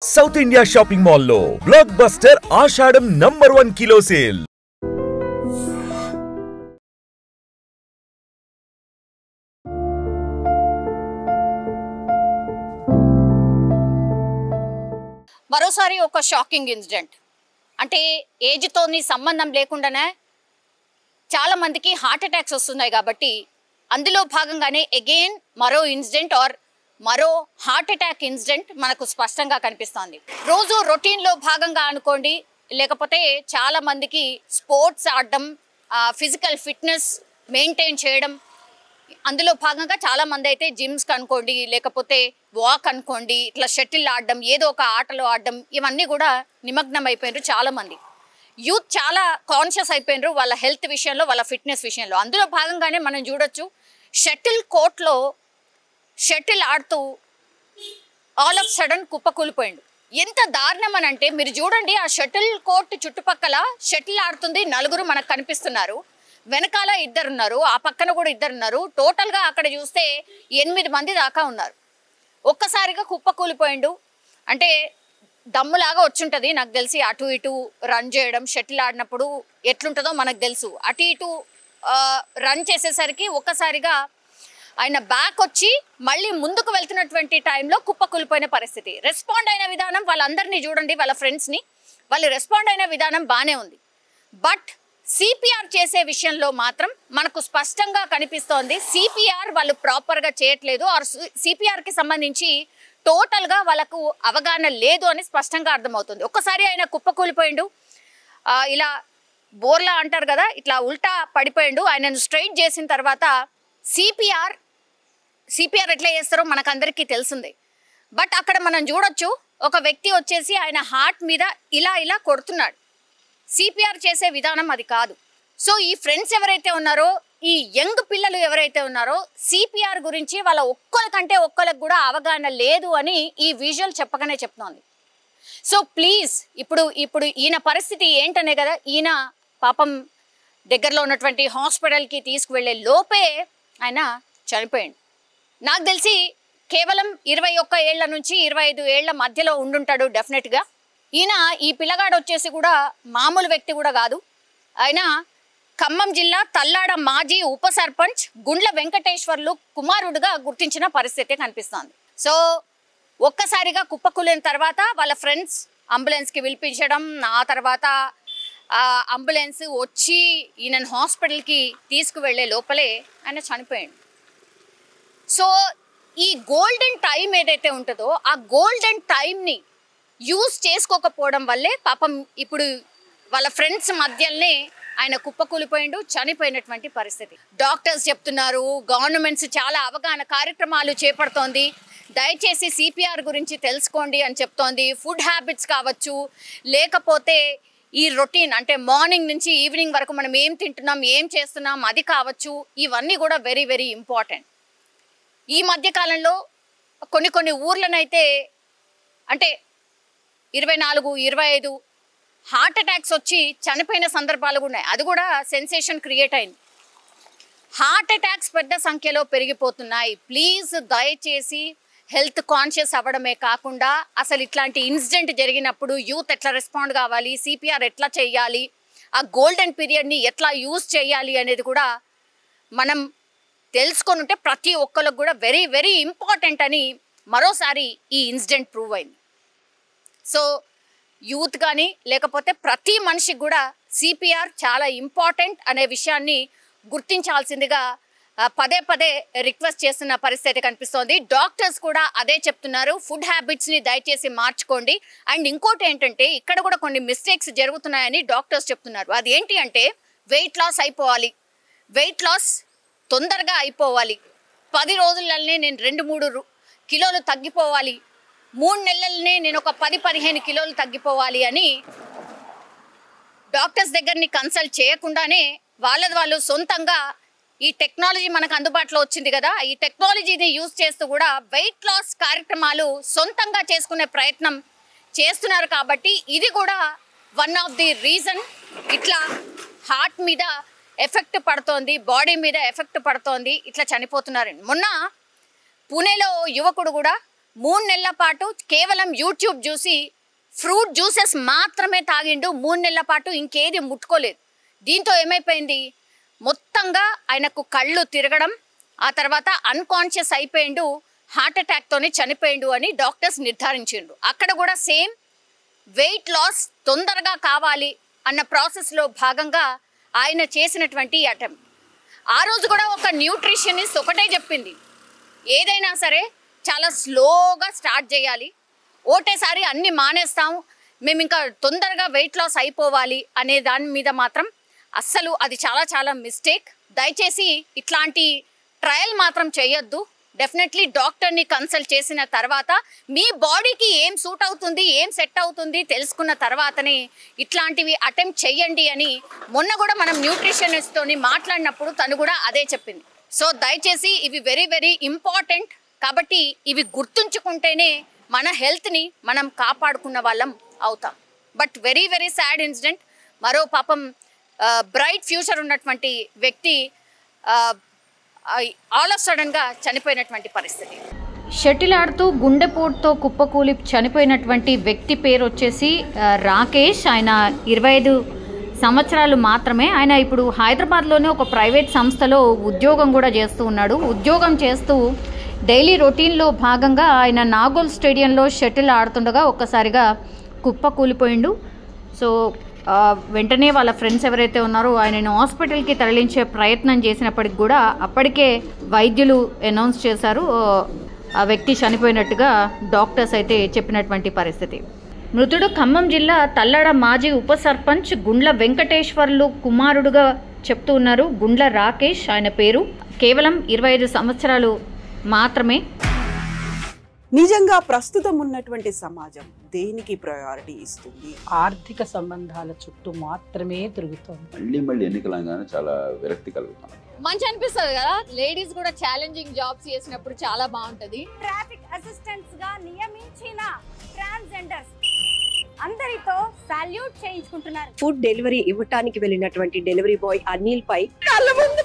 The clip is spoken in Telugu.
సౌత్ ఇండియా షాపింగ్ మాల్ లో బ్లాక్ బస్టర్ ఆషాఢం #1 కిలో సేల్. మరోసారి ఒక షాకింగ్ ఇన్సిడెంట్. అంటే ఏజ్ తోని సంబంధం లేకుండానే చాలా మందికి హార్ట్ అటాక్స్ వస్తున్నాయి కాబట్టి అందులో భాగంగానే అగైన్ మరో ఇన్సిడెంట్ మరో హార్ట్ అటాక్ ఇన్సిడెంట్ మనకు స్పష్టంగా కనిపిస్తోంది. రోజు రొటీన్లో భాగంగా అనుకోండి, లేకపోతే చాలా మందికి స్పోర్ట్స్ ఆడడం, ఫిజికల్ ఫిట్నెస్ మెయింటైన్ చేయడం, అందులో భాగంగా చాలామంది అయితే జిమ్స్కి అనుకోండి, లేకపోతే వాక్ అనుకోండి, ఇట్లా షటిల్ ఆడడం, ఏదో ఒక ఆటలో ఆడడం, ఇవన్నీ కూడా నిమగ్నం అయిపోయినారు చాలామంది. యూత్ చాలా కాన్షియస్ అయిపోయినారు వాళ్ళ హెల్త్ విషయంలో, వాళ్ళ ఫిట్నెస్ విషయంలో. అందులో భాగంగానే మనం చూడొచ్చు, షటిల్ కోర్ట్లో షటిల్ ఆడుతూ ఆల్ ఆఫ్ సడన్ కుప్పకూలిపోయిండు. ఎంత దారుణం అని అంటే మీరు చూడండి, ఆ షటిల్ కోర్ట్ చుట్టుపక్కల షటిల్ ఆడుతుంది నలుగురు మనకు కనిపిస్తున్నారు, వెనకాల 2 ఉన్నారు, ఆ పక్కన కూడా 2 ఉన్నారు, టోటల్గా అక్కడ చూస్తే 8 మంది దాకా ఉన్నారు. ఒక్కసారిగా కుప్పకూలిపోయిండు. అంటే దమ్ములాగా వచ్చుంటుంది నాకు తెలిసి, అటు ఇటు రన్ చేయడం, షటిల్ ఆడినప్పుడు ఎట్లుంటుందో మనకు తెలుసు. అటు ఇటు రన్ చేసేసరికి ఒక్కసారిగా ఆయన బ్యాక్ వచ్చి మళ్ళీ ముందుకు వెళ్తున్నటువంటి టైంలో కుప్పకూలిపోయిన పరిస్థితి. రెస్పాండ్ అయిన విధానం, వాళ్ళందరినీ చూడండి, వాళ్ళ ఫ్రెండ్స్ని, వాళ్ళు రెస్పాండ్ అయిన విధానం బాగానే ఉంది. బట్ సిపిఆర్ చేసే విషయంలో మాత్రం మనకు స్పష్టంగా కనిపిస్తోంది, సిపిఆర్ వాళ్ళు ప్రాపర్గా చేయట్లేదు, ఆర్ సిపిఆర్కి సంబంధించి టోటల్గా వాళ్ళకు అవగాహన లేదు అని స్పష్టంగా అర్థమవుతుంది. ఒక్కసారి ఆయన కుప్పకూలిపోయిండు, ఇలా బోర్లా అంటారు కదా, ఇట్లా ఉల్టా పడిపోయిండు. ఆయనను స్ట్రైట్ చేసిన తర్వాత సిపిఆర్ ఎట్లా చేస్తారో మనకు అందరికీ తెలిసిందే. బట్ అక్కడ మనం చూడొచ్చు, ఒక వ్యక్తి వచ్చేసి ఆయన హార్ట్ మీద ఇలా కొడుతున్నాడు. సిపిఆర్ చేసే విధానం అది కాదు. సో ఈ ఫ్రెండ్స్ ఎవరైతే ఉన్నారో, ఈ యంగ్ పిల్లలు ఎవరైతే ఉన్నారో, సిపిఆర్ గురించి వాళ్ళ ఒక్కరికంటే ఒక్కరికి కూడా అవగాహన లేదు అని ఈ విజువల్ చెప్పగానే చెప్తోంది. సో ప్లీజ్, ఇప్పుడు ఈయన పరిస్థితి ఏంటనే కదా, ఈయన పాపం దగ్గరలో ఉన్నటువంటి హాస్పిటల్కి తీసుకువెళ్ళే లోపే ఆయన చనిపోయాడు. నాకు తెలిసి కేవలం 21 ఏళ్ల నుంచి 25 ఏళ్ల మధ్యలో ఉండుంటాడు డెఫినెట్గా. ఈ పిల్లగాడు వచ్చేసి కూడా మామూలు వ్యక్తి కూడా కాదు. ఆయన ఖమ్మం జిల్లా తల్లాడ మాజీ ఉప సర్పంచ్ గుండ్ల వెంకటేశ్వర్లు కుమారుడుగా గుర్తించిన పరిస్థితి కనిపిస్తోంది. సో ఒక్కసారిగా కుప్పకూలిన తర్వాత వాళ్ళ ఫ్రెండ్స్ అంబులెన్స్కి పిలిపించడం, ఆ తర్వాత అంబులెన్స్ వచ్చి ఈయనను హాస్పిటల్కి తీసుకువెళ్ళే లోపలే ఆయన చనిపోయాడు. సో ఈ గోల్డెన్ టైం ఏదైతే ఉంటుందో, ఆ గోల్డెన్ టైంని యూజ్ చేసుకోకపోవడం వల్లే పాపం ఇప్పుడు వాళ్ళ ఫ్రెండ్స్ మధ్యలోనే ఆయన కుప్పకూలిపోయిండు, చనిపోయినటువంటి పరిస్థితి. డాక్టర్స్ చెప్తున్నారు, గవర్నమెంట్స్ చాలా అవగాహన కార్యక్రమాలు చేపడుతోంది, దయచేసి సిపిఆర్ గురించి తెలుసుకోండి అని చెప్తోంది. ఫుడ్ హ్యాబిట్స్ కావచ్చు, లేకపోతే ఈ రొటీన్ అంటే మార్నింగ్ నుంచి ఈవినింగ్ వరకు మనం ఏం తింటున్నాం, ఏం చేస్తున్నాం, అది కావచ్చు, ఇవన్నీ కూడా వెరీ వెరీ ఇంపార్టెంట్. ఈ మధ్యకాలంలో కొన్ని ఊర్లనైతే అంటే 24, 25 హార్ట్ అటాక్స్ వచ్చి చనిపోయిన సందర్భాలు కూడా ఉన్నాయి. అది కూడా సెన్సేషన్ క్రియేట్ అయింది. హార్ట్ అటాక్స్ పెద్ద సంఖ్యలో పెరిగిపోతున్నాయి. ప్లీజ్ దయచేసి హెల్త్ కాన్షియస్ అవ్వడమే కాకుండా, అసలు ఇట్లాంటి ఇన్సిడెంట్ జరిగినప్పుడు యూత్ ఎట్లా రెస్పాండ్ కావాలి, సిపిఆర్ ఎట్లా చేయాలి, ఆ గోల్డెన్ పీరియడ్ని ఎట్లా యూజ్ చేయాలి అనేది కూడా మనం తెలుసుకొని ఉంటే ప్రతి ఒక్కరికి కూడా వెరీ వెరీ ఇంపార్టెంట్ అని మరోసారి ఈ ఇన్సిడెంట్ ప్రూవ్ అయింది. సో యూత్ కానీ లేకపోతే ప్రతి మనిషికి కూడా సిపిఆర్ చాలా ఇంపార్టెంట్ అనే విషయాన్ని గుర్తించాల్సిందిగా పదే రిక్వెస్ట్ చేస్తున్న పరిస్థితి కనిపిస్తోంది. డాక్టర్స్ కూడా అదే చెప్తున్నారు, ఫుడ్ హ్యాబిట్స్ని దయచేసి మార్చుకోండి. అండ్ ఇంకోటి ఏంటంటే, ఇక్కడ కూడా కొన్ని మిస్టేక్స్ జరుగుతున్నాయని డాక్టర్స్ చెప్తున్నారు. అది ఏంటి అంటే, వెయిట్ లాస్ అయిపోవాలి, వెయిట్ లాస్ తొందరగా అయిపోవాలి, 10 రోజులనే నేను 2-3 కిలోలు తగ్గిపోవాలి, 3 నెలలనే నేను ఒక 10-15 కిలోలు తగ్గిపోవాలి అని డాక్టర్స్ దగ్గరని కన్సల్ట్ చేయకుండానే వాళ్ళు సొంతంగా ఈ టెక్నాలజీ మనకు అందుబాటులో వచ్చింది కదా, ఈ టెక్నాలజీని యూజ్ చేస్తూ కూడా వెయిట్ లాస్ కార్యక్రమాలు సొంతంగా చేసుకునే ప్రయత్నం చేస్తున్నారు. కాబట్టి ఇది కూడా వన్ ఆఫ్ ది రీజన్ ఇట్లా హార్ట్ మీద ఎఫెక్ట్ పడుతోంది, బాడీ మీద ఎఫెక్ట్ పడుతోంది, ఇట్లా చనిపోతున్నారండి. మొన్న పూణేలో యువకుడు కూడా 3 నెలల పాటు కేవలం యూట్యూబ్ చూసి ఫ్రూట్ జ్యూసెస్ మాత్రమే తాగిండు. 3 నెలల పాటు ఇంకేది ముట్టుకోలేదు. దీంతో ఏమైపోయింది, మొత్తంగా ఆయనకు కళ్ళు తిరగడం, ఆ తర్వాత అన్కాన్షియస్ అయిపోయిండు, హార్ట్ అటాక్తోనే చనిపోయిండు అని డాక్టర్స్ నిర్ధారించిండ్రు. అక్కడ కూడా సేమ్ వెయిట్ లాస్ తొందరగా కావాలి అన్న ప్రాసెస్లో భాగంగా ఆయన చేసినటువంటి అటెంప్ట్. ఆ రోజు కూడా ఒక న్యూట్రిషనిస్ట్ ఒకటే చెప్పింది, ఏదైనా సరే చాలా స్లోగా స్టార్ట్ చేయాలి, ఒకటేసారి అన్నీ మానేస్తాం, మేము ఇంకా తొందరగా వెయిట్ లాస్ అయిపోవాలి అనే దాని మీద మాత్రం అస్సలు అది చాలా చాలా మిస్టేక్. దయచేసి ఇట్లాంటి ట్రయల్ మాత్రం చేయొద్దు. డెఫినెట్లీ డాక్టర్ని కన్సల్ట్ చేసిన తర్వాత మీ బాడీకి ఏం సూట్ అవుతుంది, ఏం సెట్ అవుతుంది తెలుసుకున్న తర్వాతనే ఇట్లాంటివి అటెంప్ట్ చెయ్యండి అని మొన్న కూడా మనం న్యూట్రిషనిస్ట్తోని మాట్లాడినప్పుడు తను కూడా అదే చెప్పింది. సో దయచేసి ఇవి వెరీ వెరీ ఇంపార్టెంట్. కాబట్టి ఇవి గుర్తుంచుకుంటేనే మన హెల్త్ని మనం కాపాడుకున్న వాళ్ళం అవుతాం. But very very sad incident. మరో పాపం బ్రైట్ ఫ్యూచర్ ఉన్నటువంటి వ్యక్తి ఆల్ ఆఫ్ సడన్గా చనిపోయినటువంటి పరిస్థితి. షటిల్ ఆడుతూ గుండెపోటుతో కుప్పకూలి చనిపోయినటువంటి వ్యక్తి పేరు వచ్చేసి రాకేష్. ఆయన 25 సంవత్సరాలు మాత్రమే. ఆయన ఇప్పుడు హైదరాబాద్లోనే ఒక ప్రైవేట్ సంస్థలో ఉద్యోగం కూడా చేస్తూ ఉన్నాడు. ఉద్యోగం చేస్తూ డైలీ రొటీన్లో భాగంగా ఆయన నాగోల్ స్టేడియంలో షటిల్ ఆడుతుండగా ఒక్కసారిగా కుప్ప కూలిపోయిండు. సో వెంటనే వాళ్ళ ఫ్రెండ్స్ ఎవరైతే ఉన్నారో ఆయనను హాస్పిటల్కి తరలించే ప్రయత్నం చేసినప్పటికి కూడా అప్పటికే వైద్యులు అనౌన్స్ చేశారు ఆ వ్యక్తి చనిపోయినట్టుగా డాక్టర్స్ అయితే చెప్పినటువంటి పరిస్థితి. మృతుడు ఖమ్మం జిల్లా తల్లడ మాజీ ఉప సర్పంచ్ గుండ్ల వెంకటేశ్వర్లు కుమారుడుగా చెప్తూ ఉన్నారు. గుండ్ల రాకేష్ ఆయన పేరు. కేవలం 25 సంవత్సరాలు మాత్రమే. నిజంగా ప్రస్తుతం ఉన్నటువంటి సమాజం దేనికి ప్రయారిటీ ఇస్తుంది? ఆర్థిక సంబంధాల చుట్టూ మాత్రమే తిరుగుతుంది. మళ్ళీ ఎన్నికలంగానే చాలా విరక్తి కలుగుతాం. మంచి అనిపిస్తుంది కదా, లేడీస్ కూడా ఛాలెంజింగ్ జాబ్స్ చేసినప్పుడు చాలా బాగుంటది. ట్రాఫిక్ అసిస్టెంట్స్ గా నియమించిన ట్రాన్స్జెండర్స్ అందరితో సాల్యూట్ చేయించుకుంటున్నారు. ఫుడ్ డెలివరీ ఇవ్వటానికి వెళ్ళినటువంటి డెలివరీ బాయ్ అనిల్ పై కళ్ళ ముందు